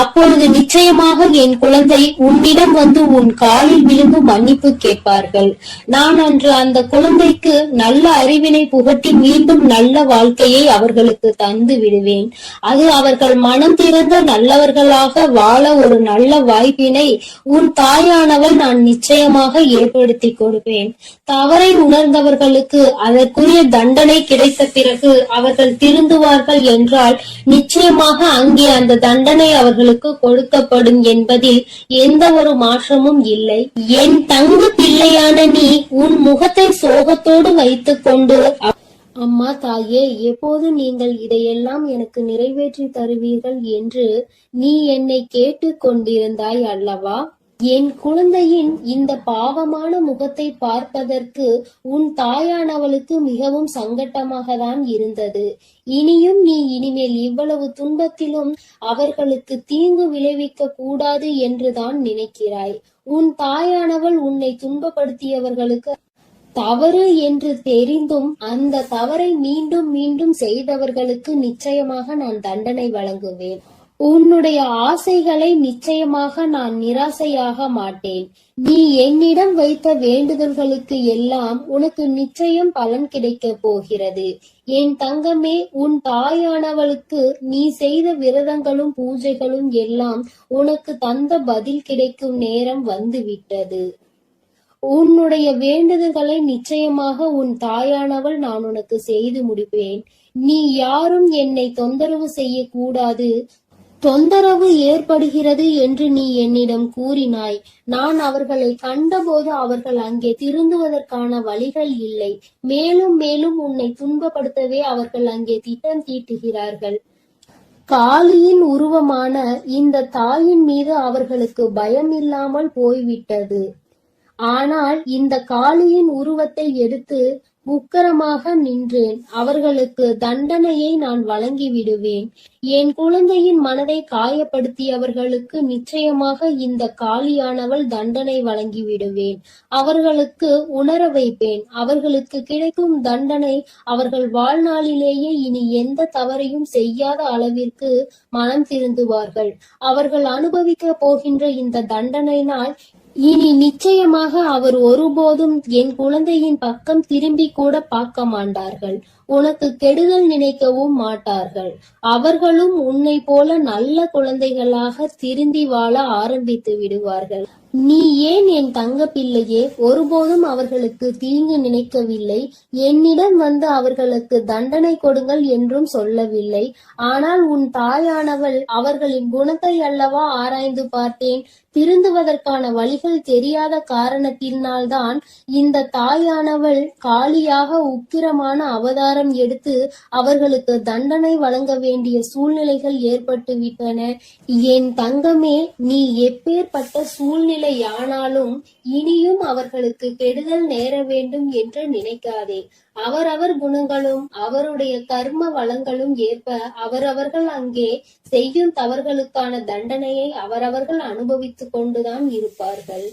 அப்பொழுது நிச்சயமாக என் குழந்தை உன்னிடம் வந்து உன் காலில் விழுந்து மன்னிப்பு கேட்பார்கள். நான் அன்று அந்த குழந்தைக்கு நல்ல அறிவினை புகட்டி மீண்டும் நல்ல வாழ்க்கையை அவர்களுக்கு தந்து விடுவேன். அது அவர்கள் மனம் திறந்த நல்லவர்களாக வாழ ஒரு நல்ல வாய்ப்பினை உன் தாயானவள் நான் நிச்சயமாக ஏற்படுத்தி கொடுப்பேன். தவறை உணர்ந்தவர்களுக்கு அதற்குரிய தண்டனை கிடைத்த பிறகு அவர்கள் திருந்துவார்கள் என்றால் நிச்சயமாக அங்கே அந்த தண்டனை அவர்களுக்கு கொடுக்கப்படும் என்பதில் எந்த ஒரு மாற்றமும் இல்லை. என் தங்க பிள்ளையான நீ உன் முகத்தை சோகத்தோடு வைத்துக் கொண்டு, அம்மா தாயே, எப்போது நீங்கள் இதையெல்லாம் எனக்கு நிறைவேற்றி தருவீர்கள் என்று நீ என்னை கேட்டுக் கொண்டிருந்தாய் அல்லவா? என் குழந்தையின் இந்த பாவமான முகத்தை பார்ப்பதற்கு உன் தாயானவளுக்கு மிகவும் சங்கட்டமாக தான் இருந்தது. இனியும் நீ இனிமேல் இவ்வளவு துன்பத்திலும் அவர்களுக்கு தீங்கு விளைவிக்க கூடாது என்றுதான் நினைக்கிறாய். உன் தாயானவள் உன்னை துன்பப்படுத்தியவர்களுக்கு தவறு என்று தெரிந்தும் அந்த தவறை மீண்டும் மீண்டும் செய்தவர்களுக்கு நிச்சயமாக நான் தண்டனை வழங்குவேன். உன்னுடைய ஆசைகளை நிச்சயமாக நான் நிராசையாக மாட்டேன். நீ என்னிடம் வைத்த வேண்டுதல்களுக்கு எல்லாம் உனக்கு நிச்சயம் பலன் கிடைக்க போகிறது. என் தங்கமே, உன் தாயானவளுக்கு நீ செய்த விரதங்களும் பூஜைகளும் எல்லாம் உனக்கு தந்த பதில் கிடைக்கும் நேரம் வந்துவிட்டது. உன்னுடைய வேண்டுதல்களை நிச்சயமாக உன் தாயானவள் நான் உனக்கு செய்து முடிப்பேன். நீ யாரும் என்னை தொந்தரவு செய்யக்கூடாது. தொந்தரவு ஏற்படுகிறது என்று நீ என்னிடம் கூறினாய். நான் அவர்களை கண்டபோது அவர்கள் அங்கே திருந்துவதற்கான வழிகள் இல்லை. மேலும் மேலும் உன்னை துன்பப்படுத்தவே அவர்கள் அங்கே திட்டம் தீட்டுகிறார்கள். காளியின் உருவமான இந்த தாயின் மீது அவர்களுக்கு பயம் இல்லாமல் போய்விட்டது. ஆனால் இந்த காளியின் உருவத்தை எடுத்து உக்கிரமாக நின்றேன். அவர்களுக்கு தண்டனையை நான் வழங்கி விடுவேன். என் குழந்தையின் மனதை காயப்படுத்தியவர்களுக்கு நிச்சயமாக இந்த காளியானவள் தண்டனை வழங்கி விடுவேன். அவர்களுக்கு உணர வைப்பேன். அவர்களுக்கு கிடைக்கும் தண்டனை அவர்கள் வாழ்நாளிலேயே இனி எந்த தவறையும் செய்யாத அளவிற்கு மனம் திருந்துவார்கள். அவர்கள் அனுபவிக்க போகின்ற இந்த தண்டனையினால் இனி நிச்சயமாக அவர் ஒருபோதும் என் குழந்தையின் பக்கம் திரும்பி கூட பார்க்க மாட்டார்கள். உனக்கு கெடுதல் நினைக்கவும் மாட்டார்கள். அவர்களும் உன்னை போல நல்ல குழந்தைகளாக திருந்தி வாழ ஆரம்பித்து விடுவார்கள். நீ ஏன் என் தங்க பிள்ளையே ஒருபோதும் அவர்களுக்கு தீங்கு நினைக்கவில்லை. என்னிடம் வந்து அவர்களுக்கு தண்டனை கொடுங்கள் என்றும் சொல்லவில்லை. ஆனால் உன் தாயானவள் அவர்களின் குணத்தை அல்லவா ஆராய்ந்து பார்த்தேன். திருந்துவதற்கான வழிகள் தெரியாத காரணத்தினால்தான் இந்த தாயானவள் காளியாக உக்கிரமான அவதாரம் எடுத்து அவர்களுக்கு தண்டனை வழங்க வேண்டிய சூழ்நிலைகள் ஏற்பட்டு விட்டன. என் தங்கமே, நீ எப்பேற்பட்ட சூழ்நிலையானாலும் இனியும் அவர்களுக்கு கெடுதல் நேர வேண்டும் என்று நினைக்காதே. அவரவர் குணங்களும் அவருடைய கர்ம வளங்களும் ஏற்ப அவரவர்கள் அங்கே செய்யும் தவறுகளுக்கான தண்டனையை அவரவர்கள் அனுபவித்துக் கொண்டுதான் இருப்பார்கள்.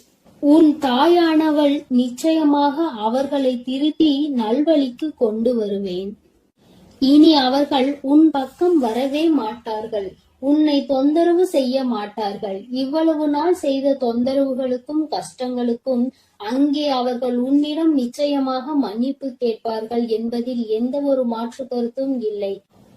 உன் தாயானவள் நிச்சயமாக அவர்களை திருத்தி நல்வழிக்கு கொண்டு வருவேன். இனி அவர்கள் உன் பக்கம் வரவே மாட்டார்கள். உன்னை தொந்தரவு செய்ய மாட்டார்கள். இவ்வளவு நாள் செய்த தொந்தரவுகளுக்கும் கஷ்டங்களுக்கும் அங்கே அவர்கள் உன்னிடம் நிச்சயமாக மன்னிப்பு கேட்பார்கள் என்பதில் எந்த ஒரு மாற்று கருத்தும் இல்லை.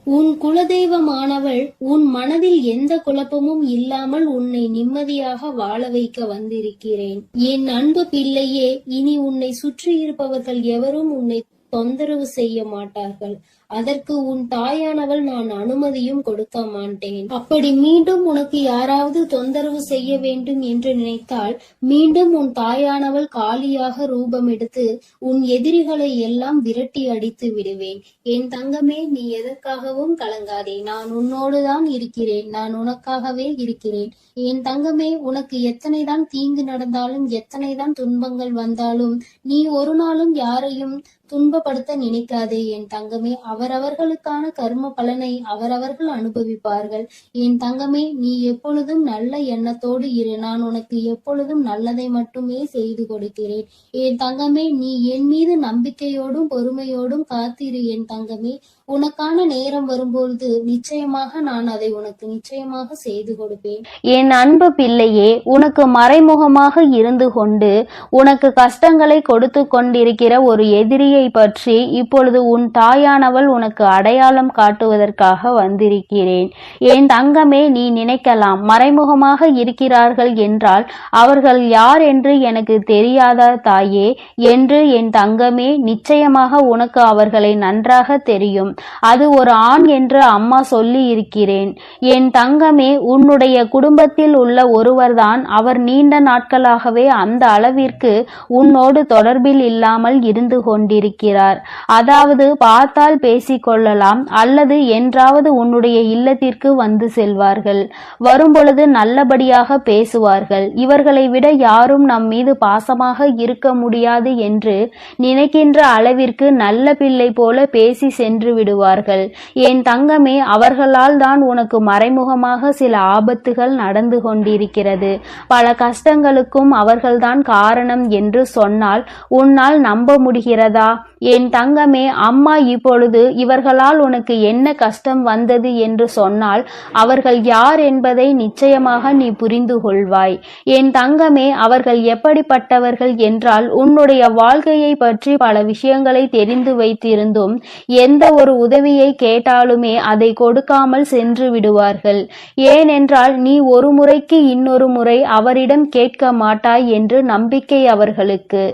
உன் குலதெய்வமானவள் உன் மனதில் எந்த குழப்பமும் இல்லாமல் உன்னை நிம்மதியாக வாழ வைக்க வந்திருக்கிறேன். என் அன்பு பிள்ளையே, இனி உன்னை சுற்றி இருப்பவர்கள் எவரும் உன்னை தொந்தரவு செய்ய மாட்டார்கள். அதற்கு உன் தாயானவள் நான் அனுமதியும் கொடுக்க மாட்டேன். அப்படி மீண்டும் உனக்கு யாராவது தொந்தரவு செய்ய வேண்டும் என்று நினைத்தால் மீண்டும் உன் தாயானவள் காளியாக ரூபம் எடுத்து உன் எதிரிகளை எல்லாம் விரட்டி அடித்து விடுவேன். என் தங்கமே, நீ எதற்காகவும் கலங்காதே. நான் உன்னோடுதான் இருக்கிறேன். நான் உனக்காகவே இருக்கிறேன். என் தங்கமே, உனக்கு எத்தனைதான் தீங்கு நடந்தாலும் எத்தனைதான் துன்பங்கள் வந்தாலும் நீ ஒரு நாளும் யாரையும் துன்பப்படுத்த நினைக்காதே என் தங்கமே. அவரவர்களுக்கான கர்ம பலனை அவரவர்கள் அனுபவிப்பார்கள். என் தங்கமே, நீ எப்பொழுதும் நல்ல எண்ணத்தோடு இரு. நான் உனக்கு எப்பொழுதும் நல்லதை மட்டுமே செய்து கொடுக்கிறேன். என் தங்கமே, நீ என் மீது நம்பிக்கையோடும் பொறுமையோடும் காத்திரு என் தங்கமே. உனக்கான நேரம் வரும்பொழுது நிச்சயமாக நான் அதை உனக்கு நிச்சயமாக செய்து கொடுப்பேன். என் அன்பு பிள்ளையே, உனக்கு மறைமுகமாக இருந்து கொண்டு உனக்கு கஷ்டங்களை கொடுத்து கொண்டிருக்கிற ஒரு எதிரியை பற்றி இப்பொழுது உன் தாயானவள் உனக்கு அடையாளம் காட்டுவதற்காக வந்திருக்கிறேன். என் தங்கமே, நீ நினைக்கலாம், மறைமுகமாக இருக்கிறார்கள் என்றால் அவர்கள் யார் என்று எனக்கு தெரியாதா தாயே என்று. என் தங்கமே, நிச்சயமாக உனக்கு அவர்களை நன்றாக தெரியும். அது ஒரு ஆண் என்று அம்மா சொல்லி இருக்கிறேன். என் தங்கமே, உன்னுடைய குடும்பத்தில் உள்ள ஒருவர்தான். அவர் நீண்ட நாட்களாகவே அந்த அளவிற்கு உன்னோடு தொடர்பில் இல்லாமல் இருந்து கொண்டிருக்கிறார். அதாவது பார்த்தால் பேசிக்கொள்ளலாம், அல்லது என்றாவது உன்னுடைய இல்லத்திற்கு வந்து செல்வார்கள். வரும்பொழுது நல்லபடியாக பேசுவார்கள். இவர்களை விட யாரும் நம் மீது பாசமாக இருக்க முடியாது என்று நினைக்கின்ற அளவிற்கு நல்ல பிள்ளை போல பேசி சென்று விடுவார்கள். என் தங்கமே, அவர்களால் தான் உனக்கு மறைமுகமாக சில ஆபத்துகள் நடந்து கொண்டிருக்கிறது. பல கஷ்டங்களுக்கும் அவர்கள்தான் காரணம் என்று சொன்னால் உன்னால் நம்ப முடிகிறதா? என் தங்கமே, அம்மா இப்பொழுது இவர்களால் உனக்கு என்ன கஷ்டம் வந்தது என்று சொன்னால் அவர்கள் யார் என்பதை நிச்சயமாக நீ புரிந்து கொள்வாய். என் தங்கமே, அவர்கள் எப்படிப்பட்டவர்கள் என்றால் உன்னுடைய வாழ்க்கையை பற்றி பல விஷயங்களை தெரிந்து வைத்திருந்தும் எந்த ஒரு உதவியை கேட்டாலுமே அதை கொடுக்காமல் சென்று விடுவார்கள். ஏனென்றால் நீ ஒரு முறைக்கு இன்னொரு முறை அவரிடம் கேட்க மாட்டாய் என்று நம்பிக்கை அவர்களுக்கு.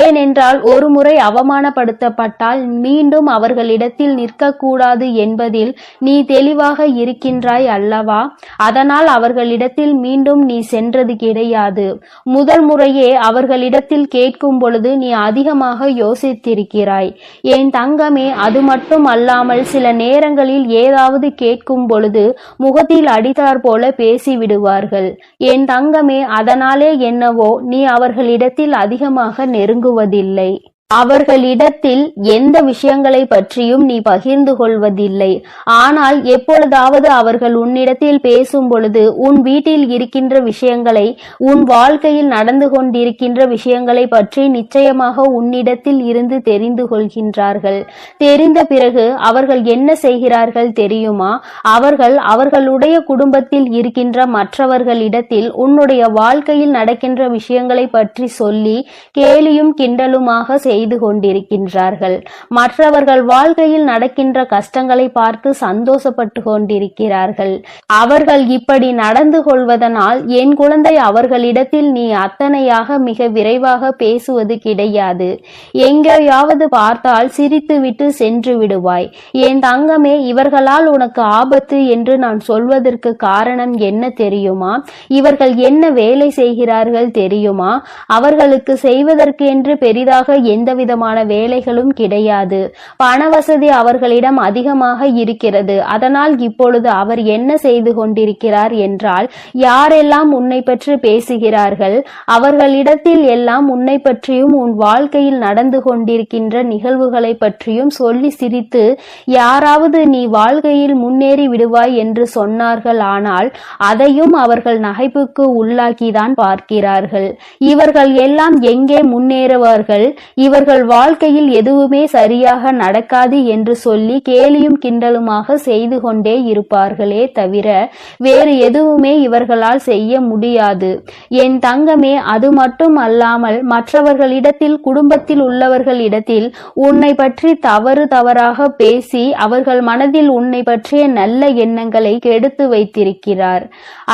ஏனென்றால் ஒரு முறை அவமானப்படுத்த கட்டுப்படுத்தப்பட்டால் மீண்டும் அவர்களிடத்தில் நிற்கக்கூடாது என்பதில் நீ தெளிவாக இருக்கின்றாய் அல்லவா? அதனால் அவர்களிடத்தில் மீண்டும் நீ சென்றது கிடையாது. முதல் முறையே அவர்களிடத்தில் கேட்கும் பொழுது நீ அதிகமாக யோசித்திருக்கிறாய். என் தங்கமே, அது மட்டும் அல்லாமல் சில நேரங்களில் ஏதாவது கேட்கும் பொழுது முகத்தில் அடித்தாற் போல பேசிவிடுவார்கள். என் தங்கமே, அதனாலே என்னவோ நீ அவர்களிடத்தில் அதிகமாக நெருங்குவதில்லை. அவர்களிடத்தில் எந்த விஷயங்களை பற்றியும் நீ பகிர்ந்து கொள்வதில்லை. ஆனால் எப்பொழுதாவது அவர்கள் உன்னிடத்தில் பேசும் பொழுது உன் வீட்டில் இருக்கின்ற விஷயங்களை, உன் வாழ்க்கையில் நடந்து கொண்டிருக்கின்ற விஷயங்களை பற்றி நிச்சயமாக உன்னிடத்தில் இருந்து தெரிந்து கொள்கின்றார்கள். தெரிந்த பிறகு அவர்கள் என்ன செய்கிறார்கள் தெரியுமா? அவர்களுடைய குடும்பத்தில் இருக்கின்ற மற்றவர்களிடத்தில் உன்னுடைய வாழ்க்கையில் நடக்கின்ற விஷயங்களை பற்றி சொல்லி கேலியும் கிண்டலுமாக செய்து கொண்டிருக்கின்றார்கள். மற்றவர்கள் வாழ்க்கையில் நடக்கின்ற கஷ்டங்களை பார்த்து சந்தோஷப்பட்டு கொண்டிருக்கிறார்கள். அவர்கள் இப்படி நடந்து கொள்வதனால் என் குழந்தை, அவர்களிடத்தில் நீ அத்தனையாக மிக விரைவாக பேசுவது கிடையாது. எங்கேயாவது பார்த்தால் சிரித்துவிட்டு சென்று விடுவாய். என் தங்கமே, இவர்களால் உனக்கு ஆபத்து என்று நான் சொல்வதற்கு காரணம் என்ன தெரியுமா? இவர்கள் என்ன வேலை செய்கிறார்கள் தெரியுமா? அவர்களுக்கு செய்வதற்கு என்று பெரிதாக எந்த விதமான வேலைகளும் கிடையாது. பண வசதி அவர்களிடம் அதிகமாக இருக்கிறது. அதனால் இப்பொழுது அவர் என்ன செய்து கொண்டிருக்கிறார் என்றால், யாரெல்லாம் உன்னை பற்றி பேசுகிறார்கள் அவர்களிடத்தில் எல்லாம் உன்னை பற்றியும் உன் வாழ்க்கையில் நடந்து கொண்டிருக்கின்ற நிகழ்வுகளை பற்றியும் சொல்லி சிரித்து, யாராவது நீ வாழ்க்கையில் முன்னேறி விடுவாய் என்று சொன்னார்கள், ஆனால் அதையும் அவர்கள் நகைப்புக்கு உள்ளாக்கிதான் பார்க்கிறார்கள். இவர்கள் எல்லாம் எங்கே முன்னேறுவார்கள்? இவர்கள் வாழ்க்கையில் எதுவுமே சரியாக நடக்காது என்று சொல்லி கேலியும் கிண்டலுமாக செய்து கொண்டே இருப்பார்களே தவிர வேறு எதுவுமே இவர்களால் செய்ய முடியாது. என் தங்கமே, அது மட்டும் அல்லாமல் மற்றவர்களிடத்தில், குடும்பத்தில் உள்ளவர்களிடத்தில் உன்னை பற்றி தவறாக பேசி அவர்கள் மனதில் உன்னை பற்றிய நல்ல எண்ணங்களை கெடுத்து வைத்திருக்கிறார்.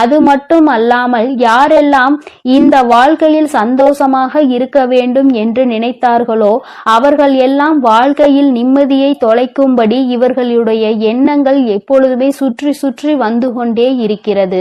அது மட்டும் அல்லாமல் யாரெல்லாம் இந்த வாழ்க்கையில் சந்தோஷமாக இருக்க வேண்டும் என்று நினைத்தார்களோ அவர்கள் எல்லாம் வாழ்க்கையில் நிம்மதியை தொலைக்கும்படி இவர்களுடைய எண்ணங்கள் எப்பொழுதுமே சுற்றி சுற்றி வந்து கொண்டே இருக்கிறது.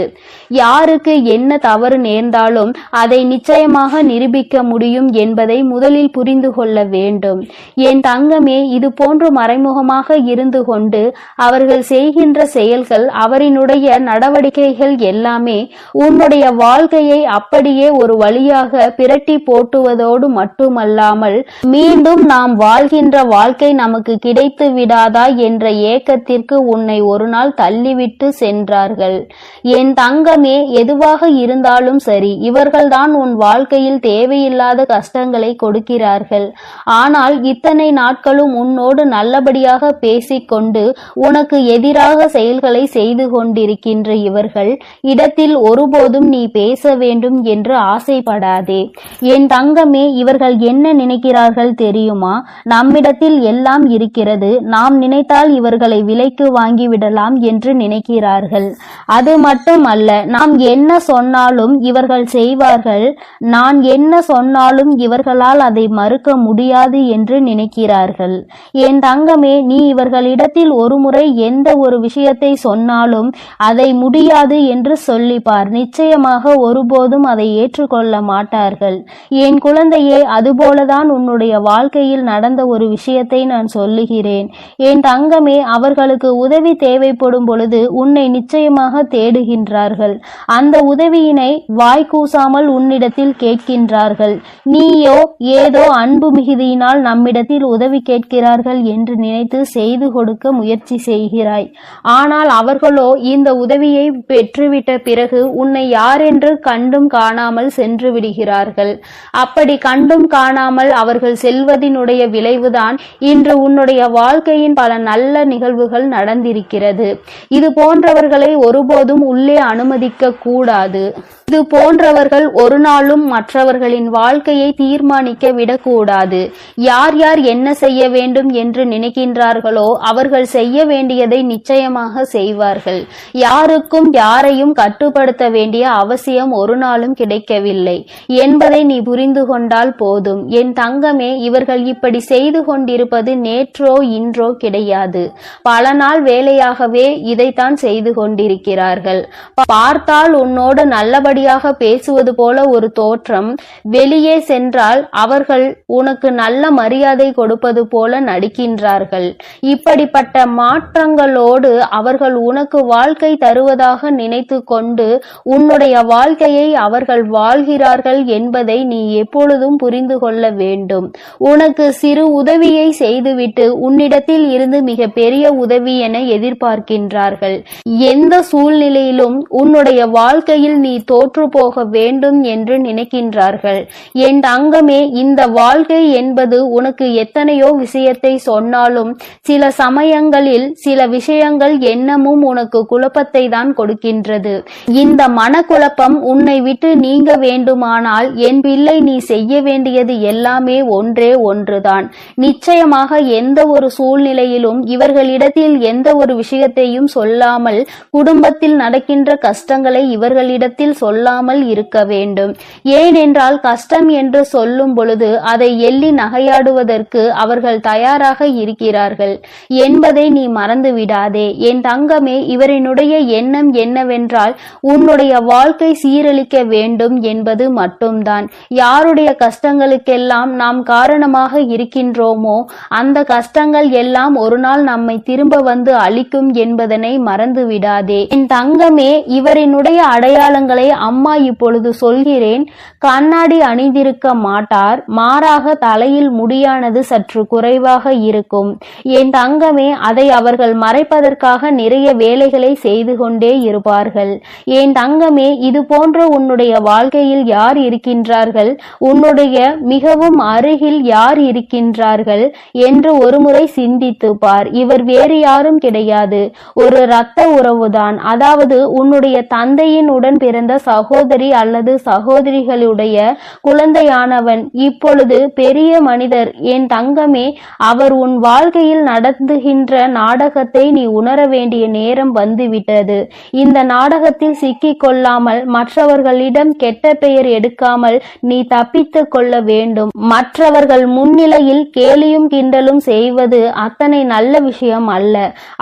யாருக்கு என்ன தவறு நேர்ந்தாலும் அதை நிச்சயமாக நிரூபிக்க முடியும் என்பதை முதலில் புரிந்து கொள்ள வேண்டும். என் தங்கமே, இது போன்று மறைமுகமாக இருந்து கொண்டு அவர்கள் செய்கின்ற செயல்கள், அவரினுடைய நடவடிக்கைகள் எல்லாமே உன்னுடைய வாழ்க்கையை அப்படியே ஒரு வழியாக பிரட்டி போட்டுவதோடு மட்டுமல்லாமல் மீண்டும் நாம் வாழ்கின்ற வாழ்க்கை நமக்கு கிடைத்து விடாதா என்ற ஏக்கத்திற்கு உன்னை ஒரு நாள் தள்ளிவிட்டு சென்றார்கள். என் தங்கமே, எதுவாக இருந்தாலும் சரி, இவர்கள்தான் உன் வாழ்க்கையில் தேவையில்லாத கஷ்டங்களை கொடுக்கிறார்கள். ஆனால் இத்தனை நாட்களும் உன்னோடு நல்லபடியாக பேசிக்கொண்டு உனக்கு எதிராக செயல்களை செய்து கொண்டிருக்கின்ற இவர்கள் இடத்தில் ஒருபோதும் நீ பேச வேண்டும் என்று ஆசைப்படாதே. என் தங்கமே, இவர்கள் என்ன நினைக்கிறார்கள் தெரியுமா? நம்மிடத்தில் எல்லாம் இருக்கிறது, நாம் நினைத்தால் இவர்களை விலைக்கு வாங்கிவிடலாம் என்று நினைக்கிறார்கள். அது மட்டுமல்ல, நாம் என்ன சொன்னாலும் இவர்கள் செய்வார்கள், நான் என்ன சொன்னாலும் இவர்களால் அதை மறுக்க முடியாது என்று நினைக்கிறார்கள். என் தங்கமே, நீ இவர்களிடத்தில் ஒருமுறை எந்த ஒரு விஷயத்தை சொன்னாலும் அதை முடியாது என்று சொல்லிப்பார். நிச்சயமாக ஒருபோதும் அதை ஏற்றுக்கொள்ள மாட்டார்கள். என் குழந்தையே, அதுபோலதான் உன்னுடைய வாழ்க்கையில் நடந்த ஒரு விஷயத்தை நான் சொல்லுகிறேன். என் தங்கமே, அவர்களுக்கு உதவி தேவைப்படும் பொழுது உன்னை நிச்சயமாக தேடுகின்றார்கள். அந்த உதவியினை வாய்க்கூசாமல் உன்னிடத்தில் கேட்கின்றார்கள். நீயோ ஏதோ அன்பு மிகுதியினால் நம்மிடத்தில் உதவி கேட்கிறார்கள் என்று நினைத்து செய்து கொடுக்க முயற்சி செய்கிறாய். ஆனால் அவர்களோ இந்த உதவியை பெற்றுவிட்ட பிறகு உன்னை யாரென்று கண்டும் காணாமல் சென்று விடுகிறார்கள். அப்படி கண்டும் காணாமல் அவர்கள் செல்வதினுடைய விளைவுதான் இன்று உன்னுடைய வாழ்க்கையின் பல நல்ல நிகழ்வுகள் நடந்திருக்கிறது. இது போன்றவர்களை ஒருபோதும் உள்ளே அனுமதிக்க கூடாது. இது போன்றவர்கள் ஒரு நாளும் மற்றவர்களின் வாழ்க்கையை தீர்மானிக்க விடக்கூடாது. யார் யார் என்ன செய்ய வேண்டும் என்று நினைக்கின்றார்களோ அவர்கள் செய்ய வேண்டியதை நிச்சயமாக செய்வார்கள். யாருக்கும் யாரையும் கட்டுப்படுத்த வேண்டிய அவசியம் ஒரு நாளும் கிடைக்கவில்லை என்பதை நீ புரிந்து கொண்டால் போதும். என் தங்கமே, தங்கமே, இவர்கள் இப்படி செய்து கொண்டிருப்பது நேற்றோ இன்றோ கிடையாது. பல நாள் வேலையாகவே இதைத்தான் செய்து கொண்டிருக்கிறார்கள். பார்த்தால் உன்னோடு நல்லபடியாக பேசுவது போல ஒரு தோற்றம், வெளியே சென்றால் அவர்கள் உனக்கு நல்ல மரியாதை கொடுப்பது போல நடிக்கின்றார்கள். இப்படிப்பட்ட மாற்றங்களோடு அவர்கள் உனக்கு வாழ்க்கை தருவதாக நினைத்து கொண்டு உன்னுடைய வாழ்க்கையை அவர்கள் வாழ்கிறார்கள் என்பதை நீ எப்பொழுதும் புரிந்து கொள்ள வேண்டும். உனக்கு சிறு உதவியை செய்துவிட்டு உன்னிடத்தில் இருந்து மிக பெரிய உதவி என எதிர்பார்க்கின்றார்கள். எந்த சூழ்நிலையிலும் உன்னுடைய வாழ்க்கையில் நீ தோற்று போக வேண்டும் என்று நினைக்கின்றார்கள். என் தங்கமே, இந்த வாழ்க்கை என்பது உனக்கு எத்தனையோ விஷயத்தை சொன்னாலும் சில சமயங்களில் சில விஷயங்கள் எண்ணமும் உனக்கு குழப்பத்தை தான் கொடுக்கின்றது. இந்த மனக்குழப்பம் உன்னை விட்டு நீங்க வேண்டுமானால் என் பிள்ளை, நீ செய்ய வேண்டியது எல்லாமே ஒன்றே ஒன்றுதான். நிச்சயமாக எந்த ஒரு சூழ்நிலையிலும் இவர்களிடத்தில் எந்த ஒரு விஷயத்தையும் சொல்லாமல், குடும்பத்தில் நடக்கின்ற கஷ்டங்களை இவர்களிடத்தில் சொல்லாமல் இருக்க வேண்டும். ஏனென்றால் கஷ்டம் என்று சொல்லும் பொழுது அதை எள்ளி நகையாடுவதற்கு அவர்கள் தயாராக இருக்கிறார்கள் என்பதை நீ மறந்து விடாதே. என் தங்கமே, இவரினுடைய எண்ணம் என்னவென்றால் உன்னுடைய வாழ்க்கை சீரழிக்க வேண்டும் என்பது மட்டும்தான். யாருடைய கஷ்டங்களுக்கெல்லாம் நாம் காரணமாக இருக்கின்றோமோ அந்த கஷ்டங்கள் எல்லாம் ஒரு நாள் நம்மை திரும்ப வந்து அழிக்கும் என்பதனை மறந்து விடாதே. என் தங்கமே, இவரினுடைய அடையாளங்களை அம்மா இப்பொழுது சொல்கிறேன். கண்ணாடி அணிந்திருக்க மாட்டார், மாறாக தலையில் முடியானது சற்று குறைவாக இருக்கும். என் தங்கமே, அதை அவர்கள் மறைப்பதற்காக நிறைய வேலைகளை செய்து கொண்டே இருப்பார்கள். என் தங்கமே, இது போன்ற உன்னுடைய வாழ்க்கையில் யார் இருக்கின்றார்கள், உன்னுடைய மிகவும் அருகில் யார் இருக்கின்றார்கள் என்று ஒருமுறை சிந்தித்து பார். இவர் வேறு யாரும் கிடையாது, ஒரு இரத்த உறவுதான். அதாவது உன்னுடைய தந்தையின் உடன் பிறந்த சகோதரி அல்லது சகோதரிகளுடைய குழந்தையானவன் இப்பொழுது பெரிய மனிதர். என் தங்கமே, அவர் உன் வாழ்க்கையில் நடந்துகின்ற நாடகத்தை நீ உணர வேண்டிய நேரம் வந்துவிட்டது. இந்த நாடகத்தில் சிக்கிக் கொள்ளாமல், மற்றவர்களிடம் கெட்ட பெயர் எடுக்காமல் நீ தப்பித்து கொள்ள வேண்டும். மற்றவர்கள் முன்னிலையில் கேலியும் கிண்டலும் செய்வது அத்தனை நல்ல விஷயம் அல்ல.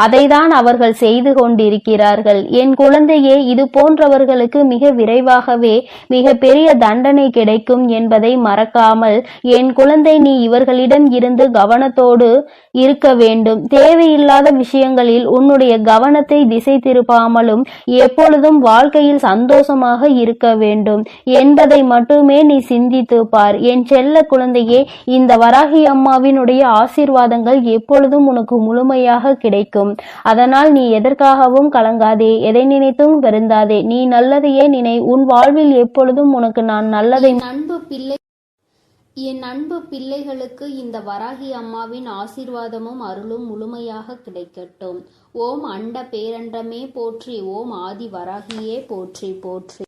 அதைதான் அவர்கள் செய்து கொண்டிருக்கிறார்கள். என் குழந்தையே, இது போன்றவர்களுக்கு மிக விரைவாகவே மிக பெரிய தண்டனை கிடைக்கும் என்பதை மறக்காமல் என் குழந்தை, நீ இவர்களிடம் இருந்து கவனத்தோடு இருக்க வேண்டும். தேவையில்லாத விஷயங்களில் உன்னுடைய கவனத்தை திசை திருப்பாமலும் எப்பொழுதும் வாழ்க்கையில் சந்தோஷமாக இருக்க வேண்டும் என்பதை மட்டுமே நீ சிந்தித்து பார். என் செல்ல குழந்தையே, இந்த வராகி அம்மாவினுடைய ஆசீர்வாதங்கள் எப்பொழுதும் உனக்கு முழுமையாக கிடைக்கும். அதனால் நீ எதற்காகவும் கலங்காதே, எதை நினைத்தும் வருந்தாதே. நீ நல்லதையே நினை. உன் வாழ்வில் எப்பொழுதும் உனக்கு நான் நல்லதை. என் அன்பு பிள்ளைகளுக்கு இந்த வராகி அம்மாவின் ஆசீர்வாதமும் அருளும் முழுமையாக கிடைக்கட்டும். ஓம் அண்ட பேரண்டமே போற்றி, ஓம் ஆதி வராகியே போற்றி போற்றி.